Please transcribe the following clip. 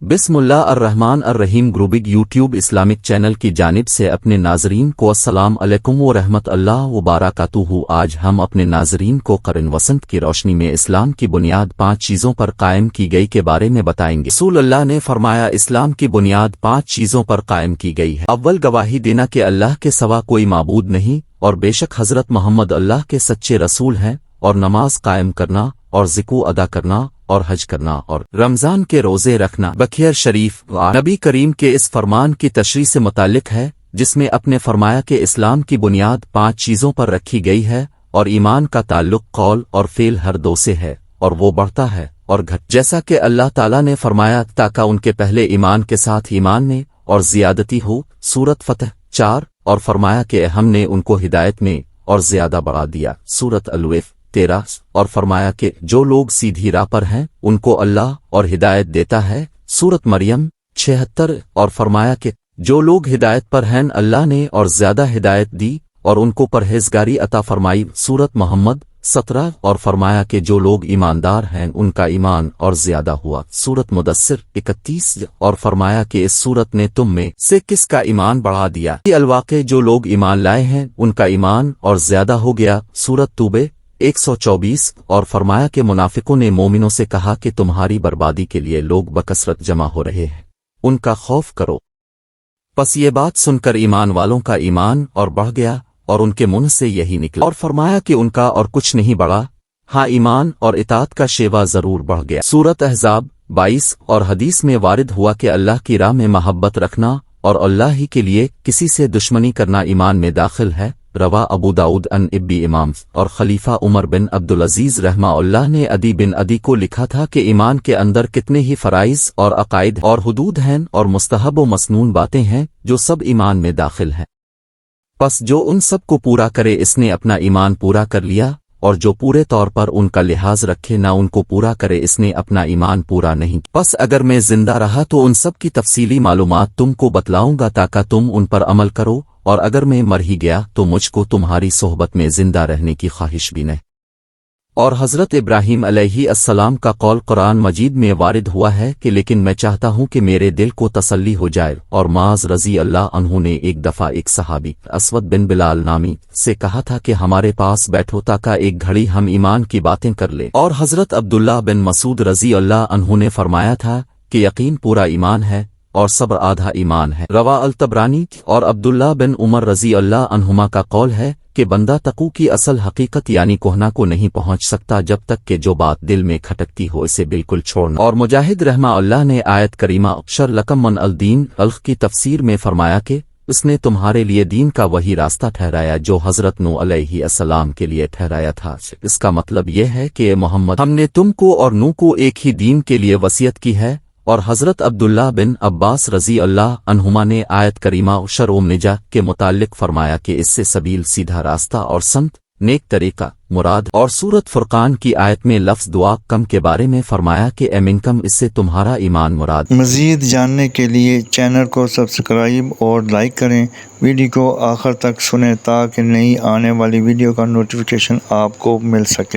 بسم اللہ الرحمن الرحیم گروبگ یوٹیوب اسلامک چینل کی جانب سے اپنے ناظرین کو السلام علیکم ورحمۃ اللہ وبرکاتہ۔ آج ہم اپنے ناظرین کو قرن وسنت کی روشنی میں اسلام کی بنیاد 5 چیزوں پر قائم کی گئی کے بارے میں بتائیں گے۔ رسول اللہ نے فرمایا اسلام کی بنیاد 5 چیزوں پر قائم کی گئی ہے۔ اول گواہی دینا کہ اللہ کے سوا کوئی معبود نہیں اور بے شک حضرت محمد اللہ کے سچے رسول ہیں، اور نماز قائم کرنا اور زکوٰۃ ادا کرنا اور حج کرنا اور رمضان کے روزے رکھنا۔ بخیر شریف نبی کریم کے اس فرمان کی تشریح سے متعلق ہے جس میں اپنے فرمایا کہ اسلام کی بنیاد 5 چیزوں پر رکھی گئی ہے، اور ایمان کا تعلق قول اور فعل ہر دو سے ہے، اور وہ بڑھتا ہے اور جیسا کہ اللہ تعالیٰ نے فرمایا تاکہ ان کے پہلے ایمان کے ساتھ ایمان میں اور زیادتی ہو، سورت فتح 4، اور فرمایا کہ ہم نے ان کو ہدایت میں اور زیادہ بڑھا دیا، سورت الویف 13، اور فرمایا کہ جو لوگ سیدھی راہ پر ہیں ان کو اللہ اور ہدایت دیتا ہے، سورت مریم 76، اور فرمایا کہ جو لوگ ہدایت پر ہیں اللہ نے اور زیادہ ہدایت دی اور ان کو پرہیزگاری عطا فرمائی، سورت محمد 17، اور فرمایا کہ جو لوگ ایماندار ہیں ان کا ایمان اور زیادہ ہوا، سورت مدثر 31، اور فرمایا کہ اس سورت نے تم میں سے کس کا ایمان بڑھا دیا، یہ الواقع جو لوگ ایمان لائے ہیں ان کا ایمان اور زیادہ ہو گیا، سورت توبہ 124، اور فرمایا کہ منافقوں نے مومنوں سے کہا کہ تمہاری بربادی کے لیے لوگ بکثرت جمع ہو رہے ہیں، ان کا خوف کرو۔ پس یہ بات سن کر ایمان والوں کا ایمان اور بڑھ گیا اور ان کے منہ سے یہی نکلا، اور فرمایا کہ ان کا اور کچھ نہیں بڑھا، ہاں ایمان اور اطاعت کا شیوا ضرور بڑھ گیا، سورت احزاب 22، اور حدیث میں وارد ہوا کہ اللہ کی راہ میں محبت رکھنا اور اللہ ہی کے لیے کسی سے دشمنی کرنا ایمان میں داخل ہے، روا ابو داؤد ان ابی امام، اور خلیفہ عمر بن عبدالعزیز رحمہ اللہ نے عدی بن عدی کو لکھا تھا کہ ایمان کے اندر کتنے ہی فرائض اور عقائد اور حدود ہیں اور مستحب و مسنون باتیں ہیں جو سب ایمان میں داخل ہیں، پس جو ان سب کو پورا کرے اس نے اپنا ایمان پورا کر لیا، اور جو پورے طور پر ان کا لحاظ رکھے نہ ان کو پورا کرے اس نے اپنا ایمان پورا نہیں۔ پس اگر میں زندہ رہا تو ان سب کی تفصیلی معلومات تم کو بتلاؤں گا تاکہ تم ان پر عمل کرو، اور اگر میں مر ہی گیا تو مجھ کو تمہاری صحبت میں زندہ رہنے کی خواہش بھی نہیں۔ اور حضرت ابراہیم علیہ السلام کا قول قرآن مجید میں وارد ہوا ہے کہ لیکن میں چاہتا ہوں کہ میرے دل کو تسلی ہو جائے، اور معاذ رضی اللہ عنہ نے ایک دفعہ ایک صحابی اسود بن بلال نامی سے کہا تھا کہ ہمارے پاس بیٹھو تاکہ ایک گھڑی ہم ایمان کی باتیں کر لیں، اور حضرت عبداللہ بن مسعود رضی اللہ عنہ نے فرمایا تھا کہ یقین پورا ایمان ہے اور صبر آدھا ایمان ہے، روا الطبرانی، اور عبداللہ بن عمر رضی اللہ عنہما کا قول ہے کہ بندہ تقوی کی اصل حقیقت یعنی کوہنا کو نہیں پہنچ سکتا جب تک کہ جو بات دل میں کھٹکتی ہو اسے بالکل چھوڑنا۔ اور مجاہد رحمہ اللہ نے آیت کریمہ اقشر لکم من الدین الخ کی تفسیر میں فرمایا کہ اس نے تمہارے لیے دین کا وہی راستہ ٹھہرایا جو حضرت نوح علیہ السلام کے لیے ٹھہرایا تھا۔ اس کا مطلب یہ ہے کہ اے محمد ہم نے تم کو اور نوح کو ایک ہی دین کے لیے وصیت کی ہے، اور حضرت عبداللہ بن عباس رضی اللہ عنہما نے آیت کریمہ شرعم نجا کے متعلق فرمایا کہ اس سے سبیل سیدھا راستہ اور سمت نیک طریقہ مراد، اور سورت فرقان کی آیت میں لفظ دعا کم کے بارے میں فرمایا کہ اے منکم اس سے تمہارا ایمان مراد۔ مزید جاننے کے لیے چینل کو سبسکرائب اور لائک کریں، ویڈیو کو آخر تک سنیں تاکہ نئی آنے والی ویڈیو کا نوٹیفیکیشن آپ کو مل سکے۔